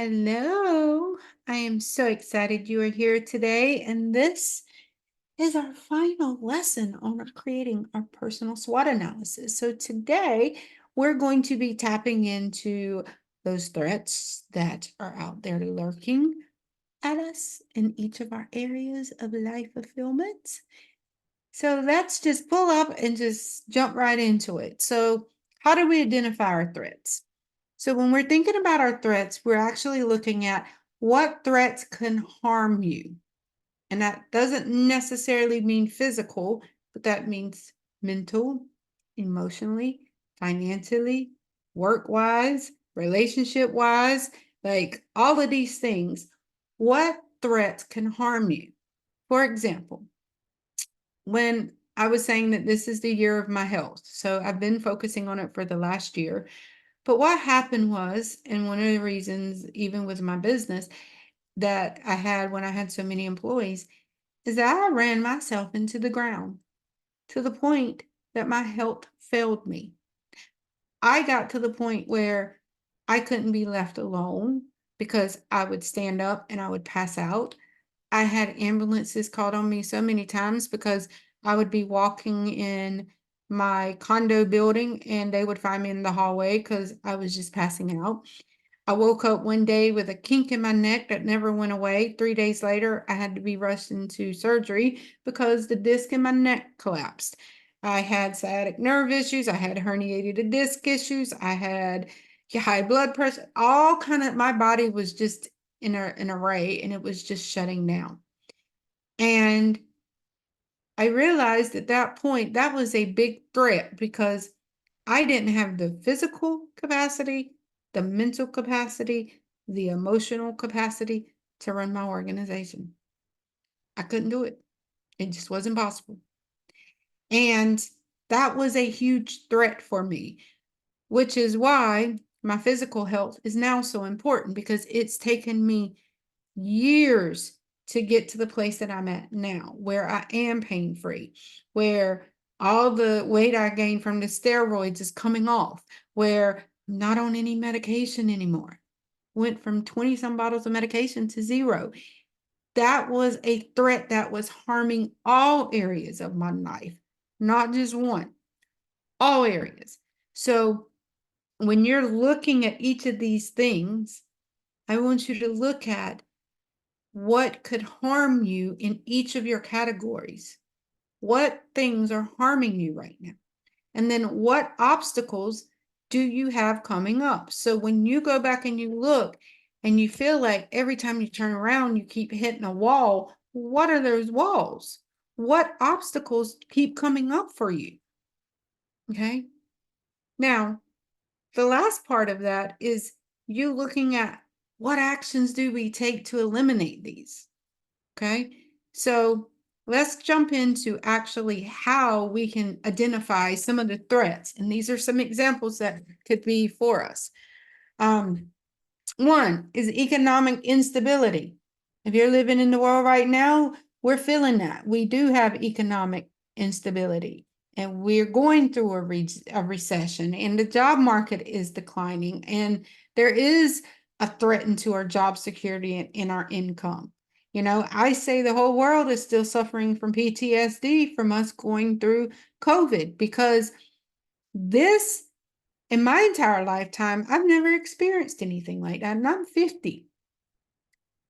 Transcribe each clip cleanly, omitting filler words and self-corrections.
Hello, I am so excited you are here today, and this is our final lesson on creating our personal SWOT analysis. So, today we're going to be tapping into those threats that are out there lurking at us in each of our areas of life fulfillment. So, let's just pull up and just jump right into it. So, how do we identify our threats? So when we're thinking about our threats, we're actually looking at what threats can harm you. And that doesn't necessarily mean physical, but that means mental, emotionally, financially, work-wise, relationship-wise, like all of these things. What threats can harm you? For example, when I was saying that this is the year of my health, so I've been focusing on it for the last year. But what happened was, and one of the reasons, even with my business, that I had when I had so many employees, is that I ran myself into the ground to the point that my health failed me. I got to the point where I couldn't be left alone because I would stand up and I would pass out. I had ambulances called on me so many times because I would be walking in my condo building and they would find me in the hallway because I was just passing out. I woke up one day with a kink in my neck that never went away. 3 days later, I had to be rushed into surgery because the disc in my neck collapsed. I had sciatic nerve issues. I had herniated disc issues. I had high blood pressure. All kind of, my body was just in an array and it was just shutting down. And I realized at that point that was a big threat because I didn't have the physical capacity, the mental capacity, the emotional capacity to run my organization. I couldn't do it. It just wasn't possible. And that was a huge threat for me, which is why my physical health is now so important because it's taken me years to get to the place that I'm at now, where I am pain free, where all the weight I gained from the steroids is coming off, where I'm not on any medication anymore. Went from 20 some bottles of medication to zero. That was a threat that was harming all areas of my life, not just one, all areas. So when you're looking at each of these things, I want you to look at what could harm you in each of your categories. What things are harming you right now? And then what obstacles do you have coming up? So when you go back and you look and you feel like every time you turn around, you keep hitting a wall, what are those walls? What obstacles keep coming up for you? Okay. Now, the last part of that is you looking at what actions do we take to eliminate these? Okay, so let's jump into actually how we can identify some of the threats. And these are some examples that could be for us. One is economic instability. If you're living in the world right now, we're feeling that. We do have economic instability and we're going through a recession and the job market is declining and there is a threat to our job security and our income. You know, I say the whole world is still suffering from PTSD from us going through COVID because this in my entire lifetime, I've never experienced anything like that. And I'm 50.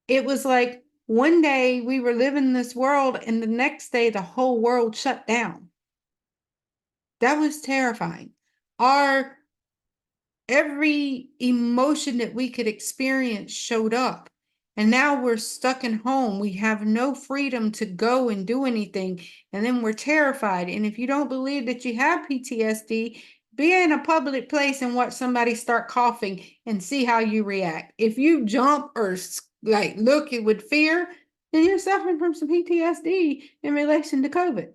It was like one day we were living in this world, and the next day the whole world shut down. That was terrifying. Our every emotion that we could experience showed up. And now we're stuck in home. We have no freedom to go and do anything. And then we're terrified. And if you don't believe that you have PTSD, be in a public place and watch somebody start coughing and see how you react. If you jump or like look with fear, then you're suffering from some PTSD in relation to COVID.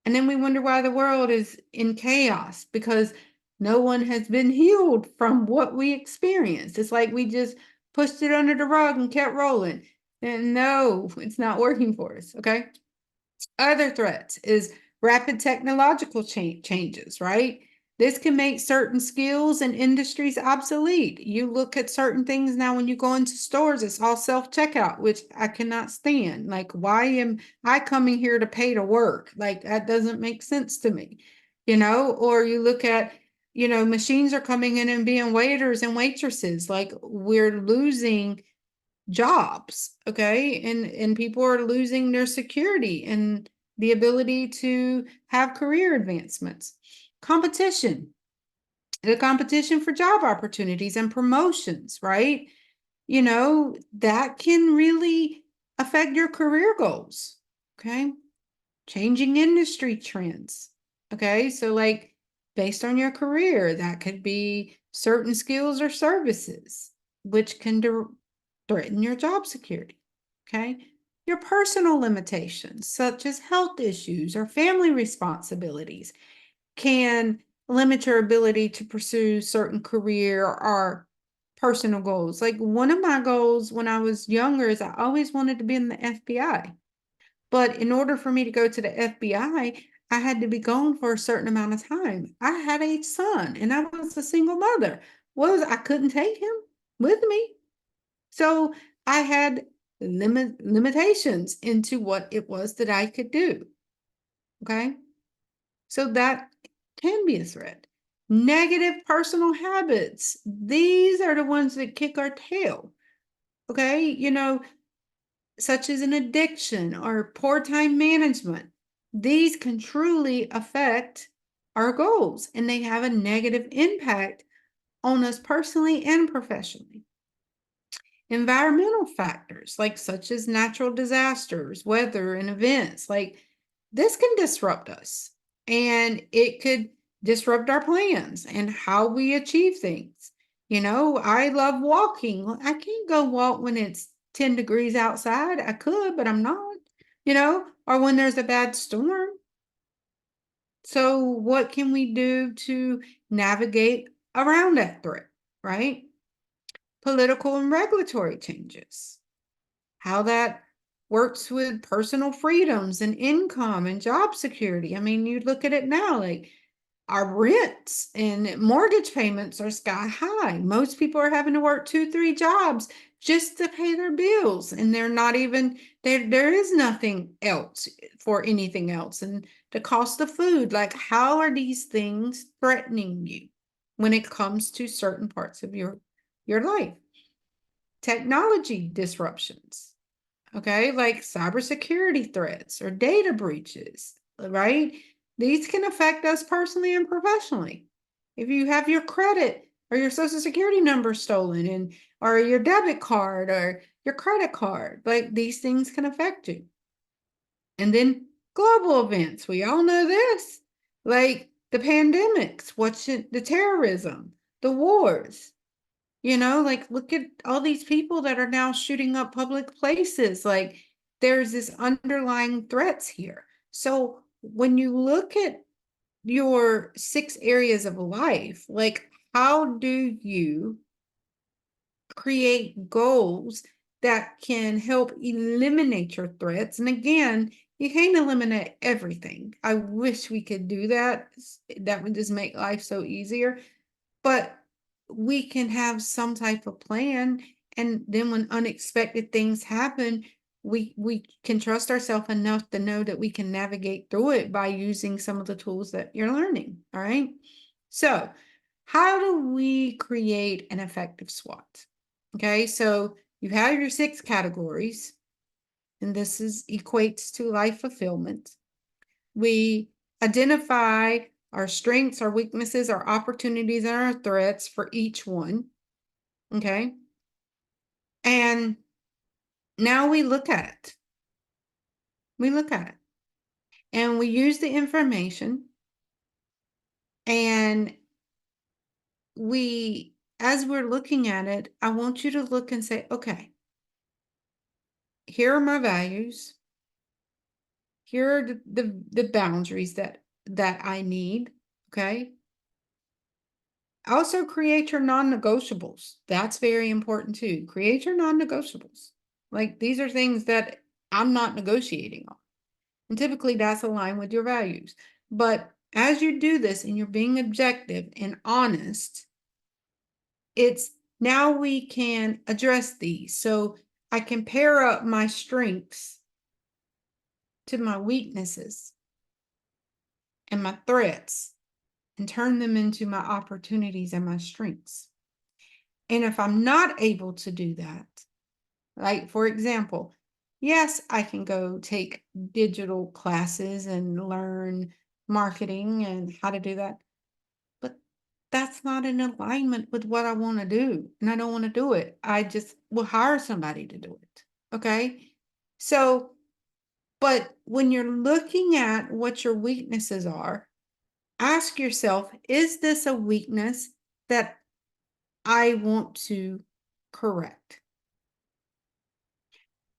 And then we wonder why the world is in chaos because no one has been healed from what we experienced. It's like we just pushed it under the rug and kept rolling. And no, it's not working for us. Okay. Other threats is rapid technological changes, right? This can make certain skills and industries obsolete. You look at certain things now when you go into stores, it's all self-checkout, which I cannot stand. Like, why am I coming here to pay to work? Like, that doesn't make sense to me, Or you look at, machines are coming in and being waiters and waitresses. Like, we're losing jobs, okay? And people are losing their security and the ability to have career advancements. Competition, the competition for job opportunities and promotions, right? That can really affect your career goals, okay? Changing industry trends, okay? So like based on your career, that could be certain skills or services, which can threaten your job security, okay? Your personal limitations, such as health issues or family responsibilities, can limit your ability to pursue certain career or personal goals. Like one of my goals when I was younger is I always wanted to be in the FBI. But in order for me to go to the FBI, I had to be gone for a certain amount of time. I had a son and I was a single mother. I couldn't take him with me. So I had limitations into what it was that I could do. Okay. So that can be a threat. Negative personal habits. These are the ones that kick our tail. Okay. Such as an addiction or poor time management. These can truly affect our goals and they have a negative impact on us personally and professionally. Environmental factors, like such as natural disasters, weather, and events, like this can disrupt us and it could disrupt our plans and how we achieve things. I love walking. I can't go walk when it's 10 degrees outside. I could, but I'm not, or when there's a bad storm. So, what can we do to navigate around that threat, right? Political and regulatory changes, how that works with personal freedoms and income and job security. I mean, you look at it now, like our rents and mortgage payments are sky high. Most people are having to work 2, 3 jobs just to pay their bills. And they're not even there is nothing else for anything else. And the cost of food, like how are these things threatening you when it comes to certain parts of your life? Technology disruptions, okay, like cybersecurity threats or data breaches, right? These can affect us personally and professionally. If you have your credit or your social security number stolen and or your debit card or your credit card, like these things can affect you. And then global events, we all know this, like the pandemics, the terrorism, the wars, like look at all these people that are now shooting up public places. Like there's this underlying threats here. So when you look at your 6 areas of life, like how do you create goals that can help eliminate your threats? And again, you can't eliminate everything. I wish we could do that. That would just make life so easier. But we can have some type of plan, and then when unexpected things happen, we can trust ourselves enough to know that we can navigate through it by using some of the tools that you're learning. All right. So how do we create an effective SWOT? Okay, so you have your 6 categories, and this equates to life fulfillment. We identify our strengths, our weaknesses, our opportunities, and our threats for each one. Okay. And now we look at it. We look at it. And we use the information. And as we're looking at it, I want you to look and say, okay, here are my values. Here are the boundaries that I need. Okay. Also create your non-negotiables. That's very important too. Create your non-negotiables. Like these are things that I'm not negotiating on. And typically that's aligned with your values. But as you do this and you're being objective and honest, it's now we can address these. So I can pair up my strengths to my weaknesses and my threats and turn them into my opportunities and my strengths. And if I'm not able to do that, like for example, yes, I can go take digital classes and learn marketing and how to do that, but that's not in alignment with what I want to do. And I don't want to do it. I just will hire somebody to do it. Okay. So, but when you're looking at what your weaknesses are, ask yourself, is this a weakness that I want to correct?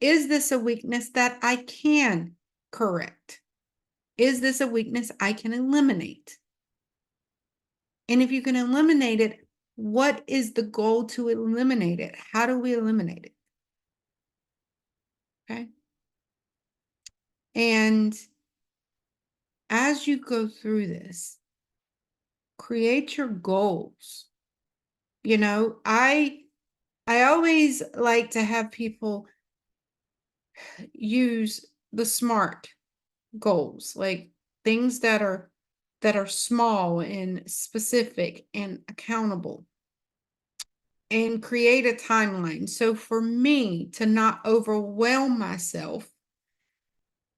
Is this a weakness that I can correct? Is this a weakness I can eliminate? And if you can eliminate it, what is the goal to eliminate it? How do we eliminate it? Okay. And as you go through this, create your goals. You know, I always like to have people use the SMART goals, like things that are small and specific and accountable, and create a timeline. So for me to not overwhelm myself,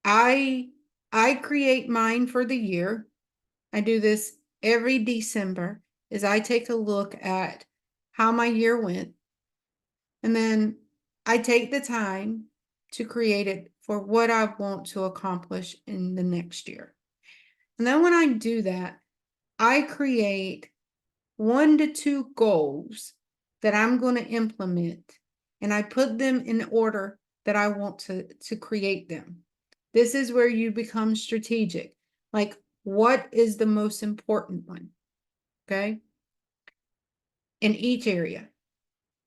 I create mine for the year. I do this every December, is I take a look at how my year went, and then I take the time to create it for what I want to accomplish in the next year. And then when I do that, I create 1 to 2 goals that I'm going to implement, and I put them in order that I want to create them. This is where you become strategic. Like, what is the most important one? Okay. In each area,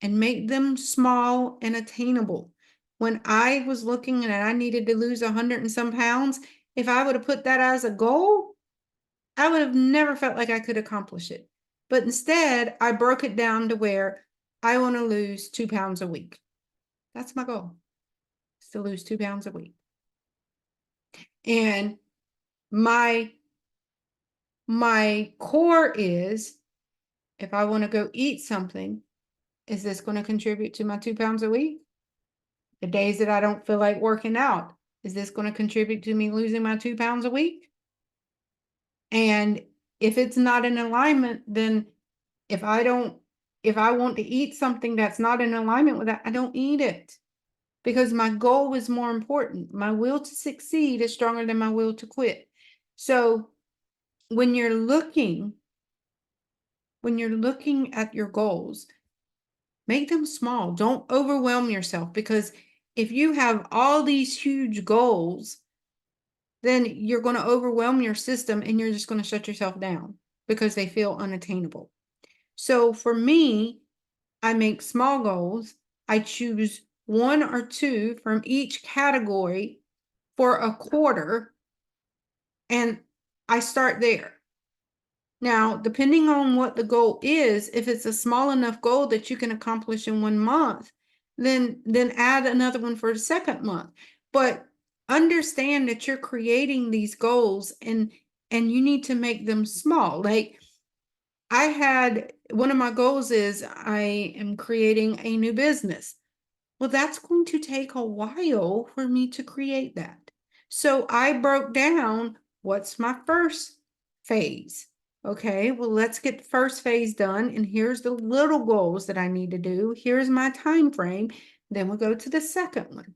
and make them small and attainable. When I was looking at, I needed to lose 100 and some pounds. If I would have put that as a goal, I would have never felt like I could accomplish it. But instead, I broke it down to where I want to lose 2 pounds a week. That's my goal, is to lose 2 pounds a week. And my core is, if I want to go eat something, is this going to contribute to my 2 pounds a week? The days that I don't feel like working out, is this going to contribute to me losing my 2 pounds a week? And if it's not in alignment, then if I want to eat something that's not in alignment with that, I don't eat it, because my goal is more important. My will to succeed is stronger than my will to quit. So when you're looking at your goals, make them small. Don't overwhelm yourself, because if you have all these huge goals, then you're going to overwhelm your system and you're just going to shut yourself down because they feel unattainable. So for me, I make small goals. I choose 1 or 2 from each category for a quarter, and I start there. Now, depending on what the goal is, if it's a small enough goal that you can accomplish in 1 month, then add another one for the second month. But understand that you're creating these goals, and you need to make them small. Like, I had one of my goals is I am creating a new business. Well, that's going to take a while for me to create that. So I broke down, what's my first phase? Okay, well, let's get the first phase done. And here's the little goals that I need to do. Here's my time frame. Then we'll go to the second one.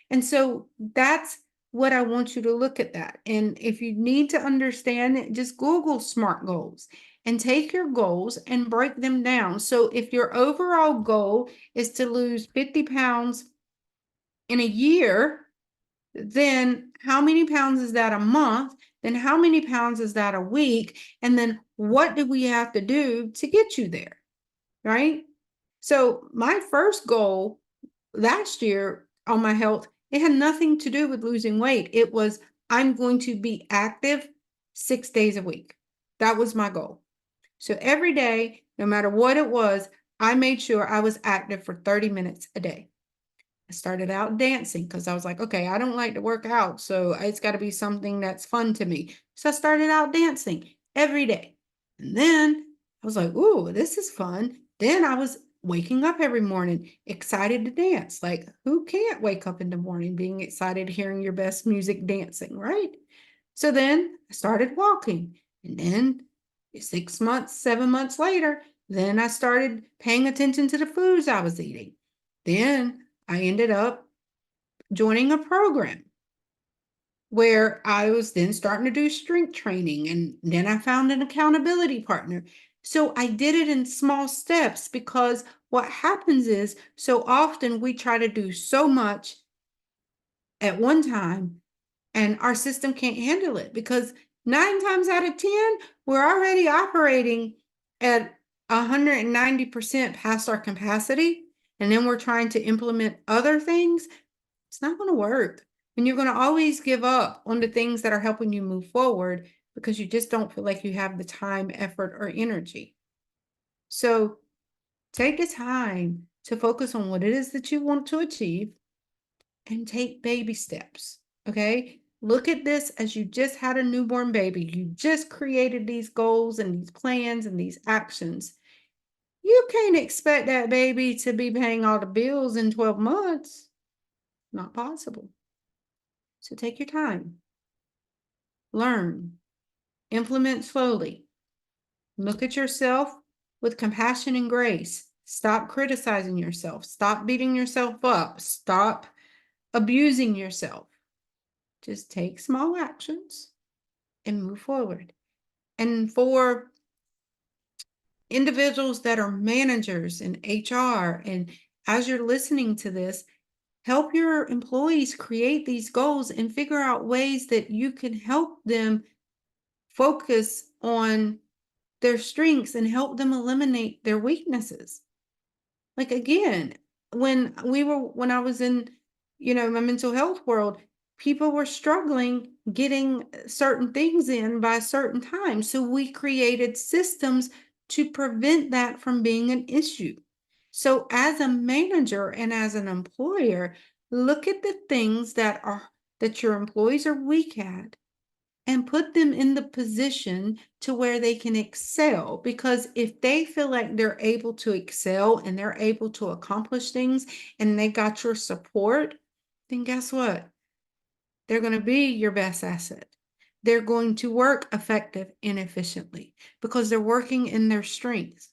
And so that's what I want you to look at that. And if you need to understand it, just Google SMART goals and take your goals and break them down. So if your overall goal is to lose 50 pounds in a year, then how many pounds is that a month? Then how many pounds is that a week? And then what do we have to do to get you there? Right? So my first goal last year on my health, it had nothing to do with losing weight. It was, I'm going to be active 6 days a week. That was my goal. So every day, no matter what it was, I made sure I was active for 30 minutes a day. I started out dancing because I was like, okay, I don't like to work out, so it's got to be something that's fun to me. So I started out dancing every day. And then I was like, ooh, this is fun. Then I was waking up every morning excited to dance. Like, who can't wake up in the morning being excited hearing your best music dancing, right? So then I started walking. And then 6 months, 7 months later, then I started paying attention to the foods I was eating. Then I ended up joining a program where I was then starting to do strength training. And then I found an accountability partner. So I did it in small steps because what happens is so often we try to do so much at one time and our system can't handle it because 9 times out of 10, we're already operating at 190% past our capacity. And then we're trying to implement other things. It's not going to work. And you're going to always give up on the things that are helping you move forward because you just don't feel like you have the time, effort, or energy. So take the time to focus on what it is that you want to achieve and take baby steps. Okay. Look at this as you just had a newborn baby. You just created these goals and these plans and these actions. You can't expect that baby to be paying all the bills in 12 months. Not possible. So take your time. Learn. Implement slowly. Look at yourself with compassion and grace. Stop criticizing yourself. Stop beating yourself up. Stop abusing yourself. Just take small actions and move forward. And for individuals that are managers in HR, and as you're listening to this, help your employees create these goals and figure out ways that you can help them focus on their strengths and help them eliminate their weaknesses. Like again, when I was in, my mental health world, people were struggling getting certain things in by certain times. So we created systems to prevent that from being an issue. So as a manager and as an employer, look at the things that your employees are weak at and put them in the position to where they can excel. Because if they feel like they're able to excel and they're able to accomplish things and they got your support, then guess what? They're going to be your best asset. They're going to work effective and efficiently because they're working in their strengths.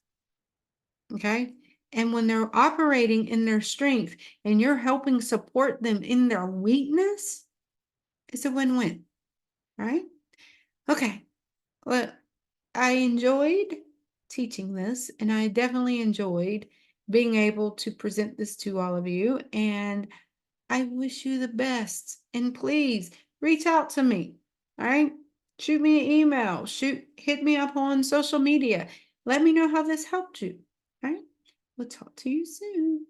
Okay. And when they're operating in their strength and you're helping support them in their weakness, it's a win-win, right? Okay. Well, I enjoyed teaching this, and I definitely enjoyed being able to present this to all of you. And I wish you the best. And please reach out to me. All right. Shoot me an email. Hit me up on social media. Let me know how this helped you. All right. We'll talk to you soon.